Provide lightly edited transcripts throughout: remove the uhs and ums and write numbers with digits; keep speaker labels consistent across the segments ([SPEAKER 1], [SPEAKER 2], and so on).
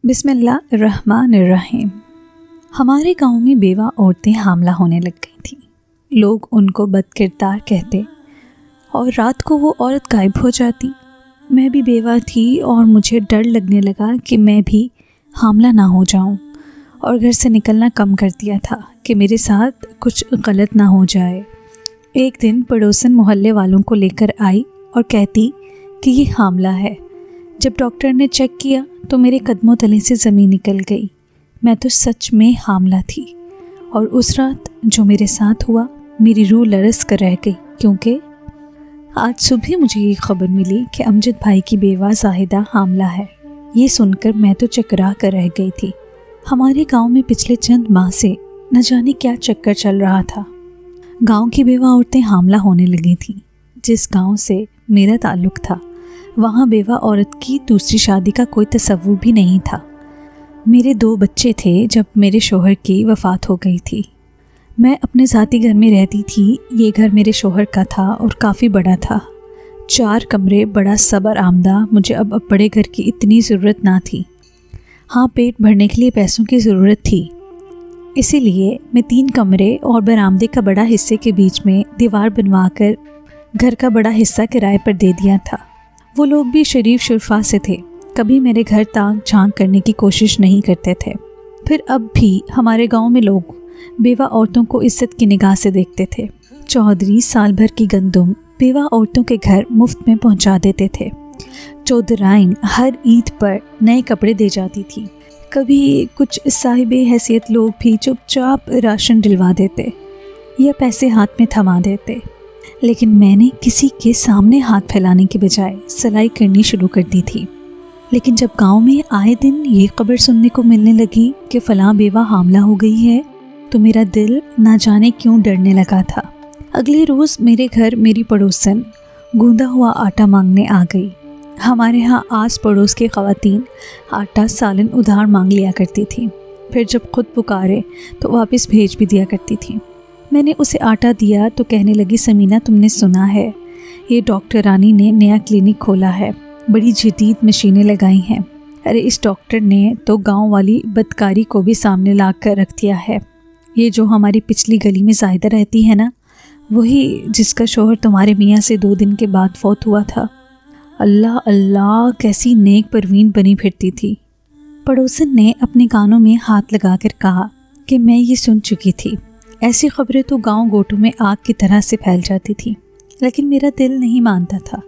[SPEAKER 1] بسم اللہ الرحمن الرحیم۔ ہمارے گاؤں میں بیوہ عورتیں حاملہ ہونے لگ گئی تھیں۔ لوگ ان کو بد کردار کہتے اور رات کو وہ عورت غائب ہو جاتی۔ میں بھی بیوہ تھی اور مجھے ڈر لگنے لگا کہ میں بھی حاملہ نہ ہو جاؤں، اور گھر سے نکلنا کم کر دیا تھا کہ میرے ساتھ کچھ غلط نہ ہو جائے۔ ایک دن پڑوسن محلے والوں کو لے کر آئی اور کہتی کہ یہ حاملہ ہے۔ جب ڈاکٹر نے چیک کیا تو میرے قدموں تلے سے زمین نکل گئی۔ میں تو سچ میں حاملہ تھی، اور اس رات جو میرے ساتھ ہوا میری روح لرز کر رہ گئی، کیونکہ آج صبح مجھے یہ خبر ملی کہ امجد بھائی کی بیوہ زاہدہ حاملہ ہے۔ یہ سن کر میں تو چکرا کر رہ گئی تھی۔ ہمارے گاؤں میں پچھلے چند ماہ سے نہ جانے کیا چکر چل رہا تھا۔ گاؤں کی بیوہ عورتیں حاملہ ہونے لگی تھیں۔ جس گاؤں سے میرا تعلق تھا وہاں بیوہ عورت کی دوسری شادی کا کوئی تصور بھی نہیں تھا۔ میرے 2 بچے تھے جب میرے شوہر کی وفات ہو گئی تھی۔ میں اپنے ذاتی گھر میں رہتی تھی۔ یہ گھر میرے شوہر کا تھا اور کافی بڑا تھا، 4 کمرے، بڑا صبر آمدہ۔ مجھے اب بڑے گھر کی اتنی ضرورت نہ تھی۔ ہاں، پیٹ بھرنے کے لیے پیسوں کی ضرورت تھی، اسی لیے میں 3 کمرے اور برآمدے کا بڑا حصے کے بیچ میں دیوار بنوا کر گھر کا بڑا حصہ کرائے پر دے دیا تھا۔ وہ لوگ بھی شریف شرفا سے تھے، کبھی میرے گھر تانک جھانک کرنے کی کوشش نہیں کرتے تھے۔ پھر اب بھی ہمارے گاؤں میں لوگ بیوہ عورتوں کو عزت کی نگاہ سے دیکھتے تھے۔ چودھری سال بھر کی گندم بیوہ عورتوں کے گھر مفت میں پہنچا دیتے تھے۔ چودھرائن ہر عید پر نئے کپڑے دے جاتی تھی۔ کبھی کچھ صاحب حیثیت لوگ بھی چپ چاپ راشن ڈلوا دیتے یا پیسے ہاتھ میں تھما دیتے، لیکن میں نے کسی کے سامنے ہاتھ پھیلانے کے بجائے سلائی کرنی شروع کر دی تھی۔ لیکن جب گاؤں میں آئے دن یہ خبر سننے کو ملنے لگی کہ فلاں بیوہ حاملہ ہو گئی ہے تو میرا دل نہ جانے کیوں ڈرنے لگا تھا۔ اگلے روز میرے گھر میری پڑوسن گوندا ہوا آٹا مانگنے آ گئی۔ ہمارے ہاں آس پڑوس کی خواتین آٹا سالن ادھار مانگ لیا کرتی تھیں، پھر جب خود پکارے تو واپس بھیج بھی دیا کرتی تھیں۔ میں نے اسے آٹا دیا تو کہنے لگی، سمینہ تم نے سنا ہے یہ ڈاکٹر رانی نے نیا کلینک کھولا ہے، بڑی جدید مشینیں لگائی ہیں۔ ارے اس ڈاکٹر نے تو گاؤں والی بدکاری کو بھی سامنے لا کر رکھ دیا ہے۔ یہ جو ہماری پچھلی گلی میں زاہدہ رہتی ہے نا، وہی جس کا شوہر تمہارے میاں سے 2 دن کے بعد فوت ہوا تھا۔ اللہ اللہ، کیسی نیک پروین بنی پھرتی تھی۔ پڑوسن نے اپنے کانوں میں ہاتھ لگا کر کہا کہ میں یہ سن چکی تھی۔ ایسی خبریں تو گاؤں گوٹوں میں آگ کی طرح سے پھیل جاتی تھیں، لیکن میرا دل نہیں مانتا تھا۔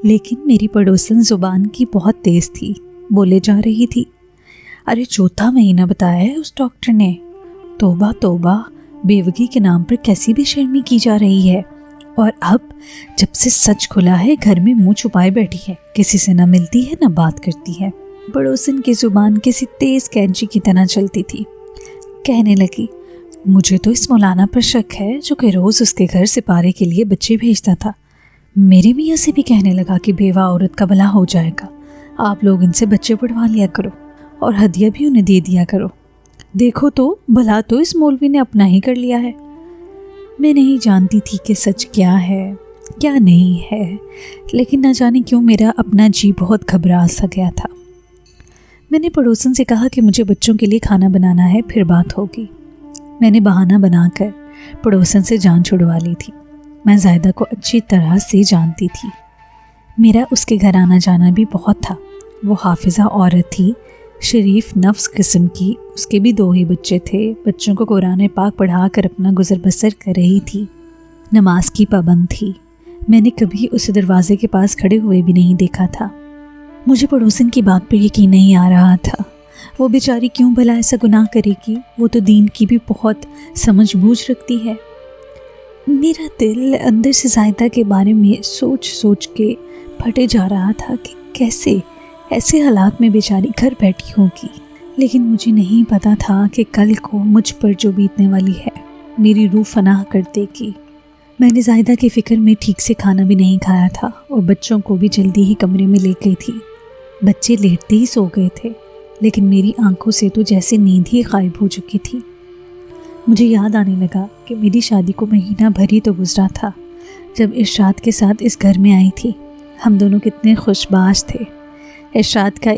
[SPEAKER 1] لیکن میری پڑوسن زبان کی بہت تیز تھی، بولے جا رہی تھی، ارے 4تھا مہینہ بتایا ہے اس ڈاکٹر نے، توبہ توبہ، بیوگی کے نام پر کیسی بھی شرمی کی جا رہی ہے، اور اب جب سے سچ کھلا ہے گھر میں منہ چھپائے بیٹھی ہے، کسی سے نہ ملتی ہے نہ بات کرتی ہے۔ پڑوسن کی زبان کسی تیز کینچی کی طرح چلتی تھی۔ کہنے لگی، مجھے تو اس مولانا پر شک ہے جو کہ روز اس کے گھر سپارے کے لیے بچے بھیجتا تھا۔ میرے میاں سے بھی کہنے لگا کہ بیوہ عورت کا بھلا ہو جائے گا، آپ لوگ ان سے بچے پڑھوا لیا کرو اور ہدیہ بھی انہیں دے دیا کرو۔ دیکھو تو بھلا تو اس مولوی نے اپنا ہی کر لیا ہے۔ میں نہیں جانتی تھی کہ سچ کیا ہے کیا نہیں ہے، لیکن نہ جانے کیوں میرا اپنا جی بہت گھبرا سا گیا تھا۔ میں نے پڑوسن سے کہا کہ مجھے بچوں کے لیے کھانا بنانا ہے، پھر بات ہوگی۔ میں نے بہانہ بنا کر پڑوسن سے جان چھڑوا لی تھی۔ میں زاہدہ کو اچھی طرح سے جانتی تھی، میرا اس کے گھر آنا جانا بھی بہت تھا۔ وہ حافظہ عورت تھی، شریف نفس قسم کی، اس کے بھی 2 ہی بچے تھے، بچوں کو قرآن پاک پڑھا کر اپنا گزر بسر کر رہی تھی، نماز کی پابند تھی۔ میں نے کبھی اسے دروازے کے پاس کھڑے ہوئے بھی نہیں دیکھا تھا۔ مجھے پڑوسن کی بات پر یقین نہیں آ رہا تھا، وہ بیچاری کیوں بھلا ایسا گناہ کرے گی؟ وہ تو دین کی بھی بہت سمجھ بوجھ رکھتی ہے۔ میرا دل اندر سے زاہدہ کے بارے میں سوچ سوچ کے پھٹے جا رہا تھا کہ کیسے ایسے حالات میں بیچاری گھر بیٹھی ہوگی، لیکن مجھے نہیں پتا تھا کہ کل کو مجھ پر جو بیتنے والی ہے میری روح فنا کر دے گی۔ میں نے زاہدہ کی فکر میں ٹھیک سے کھانا بھی نہیں کھایا تھا اور بچوں کو بھی جلدی ہی کمرے میں لے گئی تھی۔ بچے لیٹتے ہی سو گئے تھے، لیکن میری آنکھوں سے تو جیسے نیند ہی غائب ہو چکی تھی۔ مجھے یاد آنے لگا کہ میری شادی کو مہینہ بھر ہی تو گزرا تھا جب ارشاد کے ساتھ اس گھر میں آئی تھی۔ ہم دونوں کتنے خوش باش تھے، ارشاد کا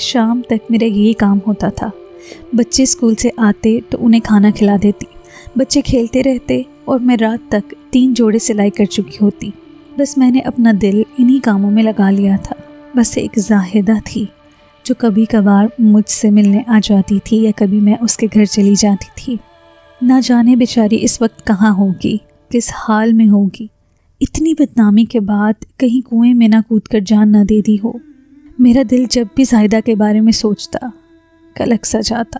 [SPEAKER 1] شام تک میرا یہی کام ہوتا تھا۔ بچے اسکول سے آتے تو انہیں کھانا کھلا دیتی، بچے کھیلتے رہتے اور میں رات تک 3 جوڑے سلائی کر چکی ہوتی۔ بس میں نے اپنا دل انہی کاموں میں لگا لیا تھا۔ بس ایک زاہدہ تھی جو کبھی کبھار مجھ سے ملنے آ جاتی تھی یا کبھی میں اس کے گھر چلی جاتی تھی۔ نہ جانے بیچاری اس وقت کہاں ہوگی، کس حال میں ہوگی، اتنی بدنامی کے بعد کہیں کنویں میں نہ کود کر جان نہ دے دی ہو۔ میرا دل جب بھی زاہدہ کے بارے میں سوچتا کلک سا جاتا۔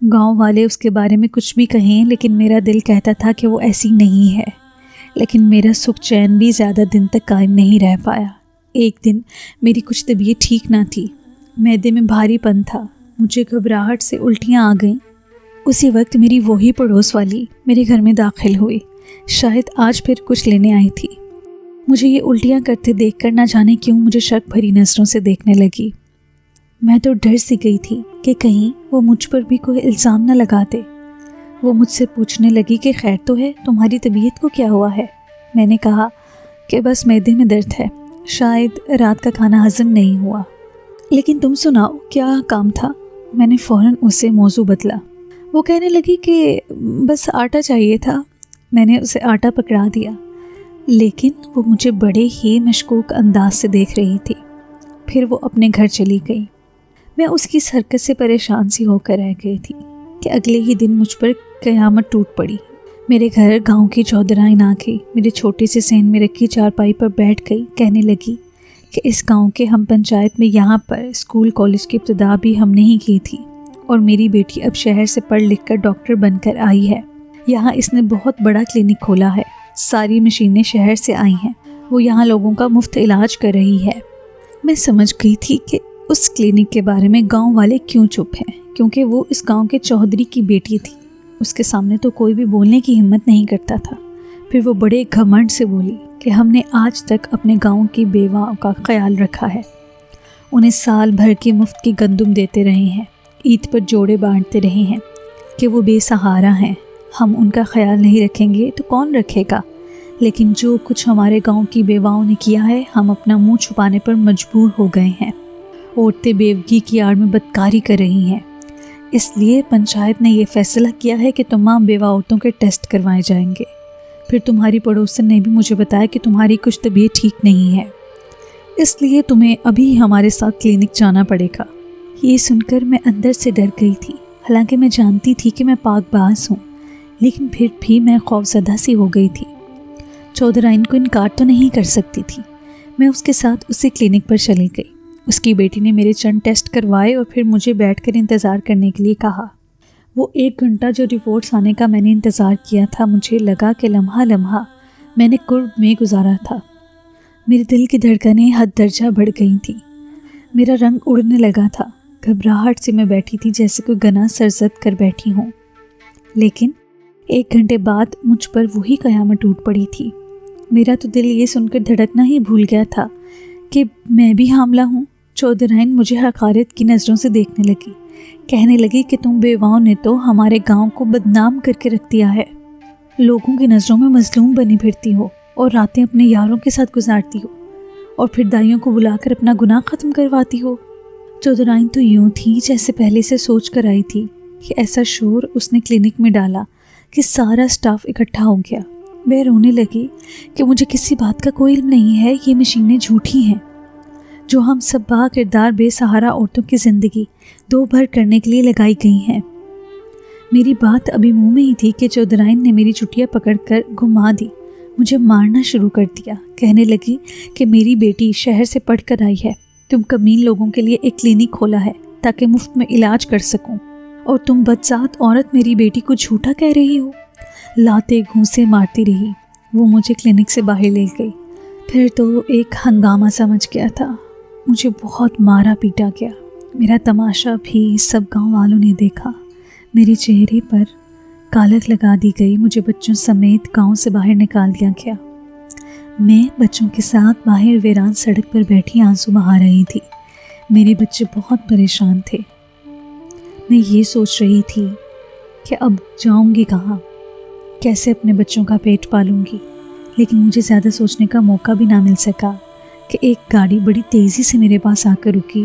[SPEAKER 1] گاؤں والے اس کے بارے میں کچھ بھی کہیں لیکن میرا دل کہتا تھا کہ وہ ایسی نہیں ہے۔ لیکن میرا سکھ چین بھی زیادہ دن تک قائم نہیں رہ پایا۔ ایک دن میری کچھ طبیعت ٹھیک نہ تھی، معدے میں بھاری پن تھا، مجھے گھبراہٹ سے الٹیاں آ گئیں۔ اسی وقت میری وہی پڑوس والی میرے گھر میں داخل ہوئی، شاید آج پھر کچھ لینے آئی تھی۔ مجھے یہ الٹیاں کرتے دیکھ کر نہ جانے کیوں مجھے شک بھری نظروں سے دیکھنے لگی۔ میں تو ڈر سی گئی تھی کہ کہیں وہ مجھ پر بھی کوئی الزام نہ لگا دے۔ وہ مجھ سے پوچھنے لگی کہ خیر تو ہے، تمہاری طبیعت کو کیا ہوا ہے؟ میں نے کہا کہ بس معدے میں درد ہے، شاید رات کا کھانا ہضم نہیں ہوا۔ لیکن تم سناؤ کیا کام تھا؟ میں نے فوراً اسے موضوع بدلا۔ وہ کہنے لگی کہ بس آٹا چاہیے تھا۔ میں نے اسے آٹا پکڑا دیا، لیکن وہ مجھے بڑے ہی مشکوک انداز سے دیکھ رہی تھی۔ پھر وہ اپنے گھر چلی گئی۔ میں اس کی اس حرکت سے پریشان سی ہو کر رہ گئی تھی کہ اگلے ہی دن مجھ پر قیامت ٹوٹ پڑی۔ میرے گھر گاؤں کی چودرائن آ گئی، میرے چھوٹے سے سین میں رکھی چارپائی پر بیٹھ گئی، کہنے لگی کہ اس گاؤں کے ہم پنچایت میں یہاں پر اسکول کالج کی ابتدا بھی ہم نے ہی کی تھی، اور میری بیٹی اب شہر سے پڑھ لکھ کر ڈاکٹر بن کر آئی ہے۔ یہاں اس نے بہت بڑا کلینک کھولا ہے، ساری مشینیں شہر سے آئی ہیں، وہ یہاں لوگوں کا مفت علاج کر رہی ہے۔ میں سمجھ گئی تھی کہ اس کلینک کے بارے میں گاؤں والے کیوں چپ ہیں، کیونکہ وہ اس گاؤں کے چودھری کی بیٹی تھی۔ اس کے سامنے تو کوئی بھی بولنے کی ہمت نہیں کرتا تھا۔ پھر وہ بڑے گھمنڈ سے بولی کہ ہم نے آج تک اپنے گاؤں کی بیواؤں کا خیال رکھا ہے، انہیں سال بھر کی مفت کی گندم دیتے رہے ہیں، عید پر جوڑے بانٹتے رہے ہیں کہ وہ بے سہارا ہیں، ہم ان کا خیال نہیں رکھیں گے تو کون رکھے گا؟ لیکن جو کچھ ہمارے گاؤں کی بیواؤں نے کیا ہے، ہم اپنا منہ چھپانے پر مجبور ہو گئے ہیں۔ عورتیں بیوگی کی آڑ میں بدکاری کر رہی ہیں، اس لیے پنچایت نے یہ فیصلہ کیا ہے کہ تمام بیوہ عورتوں کے ٹیسٹ کروائے جائیں گے۔ پھر تمہاری پڑوسن نے بھی مجھے بتایا کہ تمہاری کچھ طبیعت ٹھیک نہیں ہے، اس لیے تمہیں ابھی ہمارے ساتھ کلینک جانا پڑے گا۔ یہ سن کر میں اندر سے ڈر گئی تھی، حالانکہ میں جانتی تھی کہ میں پاک باز ہوں، لیکن پھر بھی میں خوفزدہ سی ہو گئی تھی۔ چودرائن کو انکار تو نہیں کر سکتی تھی۔ میں اس کے ساتھ اسی کلینک پر چلی گئی۔ اس کی بیٹی نے میرے چند ٹیسٹ کروائے اور پھر مجھے بیٹھ کر انتظار کرنے کے لیے کہا۔ وہ 1 گھنٹہ جو رپورٹس آنے کا میں نے انتظار کیا تھا، مجھے لگا کہ لمحہ لمحہ میں نے قرب میں گزارا تھا۔ میرے دل کی دھڑکنیں حد درجہ بڑھ گئی تھیں، میرا رنگ اڑنے لگا تھا، گھبراہٹ سے میں بیٹھی تھی جیسے کوئی گناہ سرزد کر بیٹھی ہوں۔ لیکن 1 گھنٹے بعد مجھ پر وہی قیامت ٹوٹ پڑی تھی۔ میرا تو دل یہ سن کر دھڑکنا ہی بھول گیا تھا کہ میں بھی حاملہ ہوں۔ چودرائن مجھے حقارت کی نظروں سے دیکھنے لگی، کہنے لگی کہ تم بیواؤں نے تو ہمارے گاؤں کو بدنام کر کے رکھ دیا ہے، لوگوں کی نظروں میں مظلوم بنی پھرتی ہو اور راتیں اپنے یاروں کے ساتھ گزارتی ہو، اور پھر دائیوں کو بلا کر اپنا گناہ ختم کرواتی ہو۔ چودرائن تو یوں تھی جیسے پہلے سے سوچ کر آئی تھی کہ ایسا شور اس نے کلینک میں ڈالا کہ سارا سٹاف اکٹھا ہو گیا۔ وہ رونے لگی کہ مجھے کسی بات کا کوئی علم نہیں ہے، یہ مشینیں جھوٹی ہیں جو ہم سب با کردار بے سہارا عورتوں کی زندگی دو بھر کرنے کے لیے لگائی گئی ہیں۔ میری بات ابھی منہ میں ہی تھی کہ چودرائن نے میری چٹیاں پکڑ کر گھما دی، مجھے مارنا شروع کر دیا، کہنے لگی کہ میری بیٹی شہر سے پڑھ کر آئی ہے، تم کمین لوگوں کے لیے ایک کلینک کھولا ہے تاکہ مفت میں علاج کر سکوں، اور تم بدذات عورت میری بیٹی کو جھوٹا کہہ رہی ہو۔ لاتے گھونسے مارتی رہی۔ وہ مجھے کلینک سے باہر لے گئی۔ پھر تو ایک ہنگامہ سمجھ گیا تھا، مجھے بہت مارا پیٹا گیا۔ میرا تماشا بھی سب گاؤں والوں نے دیکھا، میرے چہرے پر کالک لگا دی گئی، مجھے بچوں سمیت گاؤں سے باہر نکال دیا گیا۔ میں بچوں کے ساتھ باہر ویران سڑک پر بیٹھی آنسو بہا رہی تھی۔ میرے بچے بہت پریشان تھے۔ میں یہ سوچ رہی تھی کہ اب جاؤں گی کہاں، کیسے اپنے بچوں کا پیٹ پالوں گی، لیکن مجھے زیادہ سوچنے کا موقع بھی نہ مل سکا کہ ایک گاڑی بڑی تیزی سے میرے پاس آ کر رکی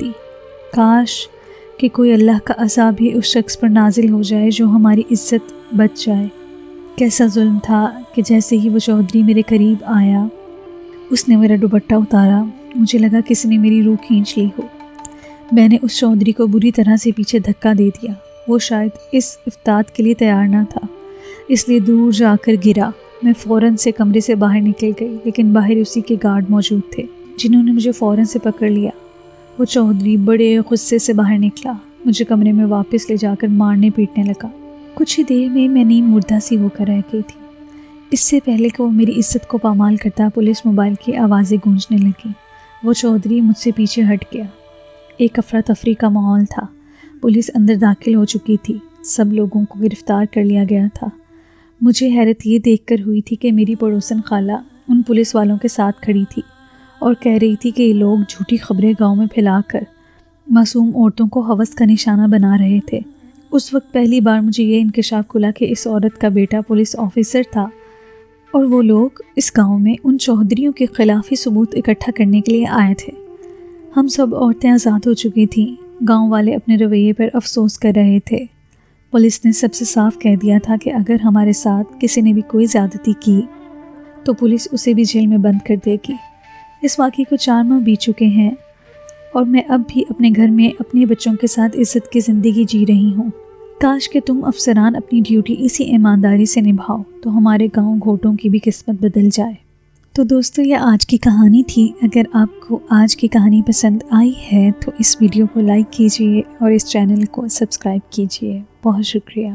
[SPEAKER 1] دی۔ کاش کہ کوئی اللہ کا عذاب ہی اس شخص پر نازل ہو جائے جو ہماری عزت بچ جائے۔ کیسا ظلم تھا کہ جیسے ہی وہ چودھری میرے قریب آیا، اس نے میرا دوپٹہ اتارا۔ مجھے لگا کسی نے میری روح کھینچ لی ہو۔ میں نے اس چودھری کو بری طرح سے پیچھے دھکا دے دیا۔ وہ شاید اس افتاد کے لیے تیار نہ تھا، اس لیے دور جا کر گرا۔ میں فوراً سے کمرے سے باہر نکل گئی، لیکن باہر اسی کے گارڈ موجود تھے جنہوں نے مجھے فوراً سے پکڑ لیا۔ وہ چودھری بڑے غصے سے باہر نکلا، مجھے کمرے میں واپس لے جا کر مارنے پیٹنے لگا۔ کچھ ہی دیر میں میں نیم مردہ سی ہو کر رہ گئی تھی۔ اس سے پہلے کہ وہ میری عزت کو پامال کرتا، پولیس موبائل کی آوازیں گونجنے لگیں۔ وہ چودھری مجھ سے پیچھے ہٹ گیا۔ ایک افراتفری کا ماحول تھا۔ پولیس اندر داخل ہو چکی تھی۔ سب لوگوں کو گرفتار کر لیا گیا تھا۔ مجھے حیرت یہ دیکھ کر ہوئی تھی کہ میری پڑوسن خالہ ان پولیس والوں کے ساتھ کھڑی تھی اور کہہ رہی تھی کہ یہ لوگ جھوٹی خبریں گاؤں میں پھیلا کر معصوم عورتوں کو ہوس کا نشانہ بنا رہے تھے۔ اس وقت پہلی بار مجھے یہ انکشاف کھلا کہ اس عورت کا بیٹا پولیس آفیسر تھا اور وہ لوگ اس گاؤں میں ان چودھریوں کے خلاف ہی ثبوت اکٹھا کرنے کے لیے آئے تھے۔ ہم سب عورتیں آزاد ہو چکی تھیں۔ گاؤں والے اپنے رویے پر افسوس کر رہے تھے۔ پولیس نے سب سے صاف کہہ دیا تھا کہ اگر ہمارے ساتھ کسی نے بھی کوئی زیادتی کی تو پولیس اسے بھی جیل میں بند کر دے گی۔ اس واقعے کو 4 ماہ بیت چکے ہیں اور میں اب بھی اپنے گھر میں اپنے بچوں کے ساتھ عزت کی زندگی جی رہی ہوں۔ کاش کہ تم افسران اپنی ڈیوٹی اسی ایمانداری سے نبھاؤ تو ہمارے گاؤں گھوٹوں کی بھی قسمت بدل جائے۔ تو دوستو، یہ آج کی کہانی تھی۔ اگر آپ کو آج کی کہانی پسند آئی ہے تو اس ویڈیو کو لائک کیجئے اور اس چینل کو سبسکرائب کیجئے۔ بہت شکریہ۔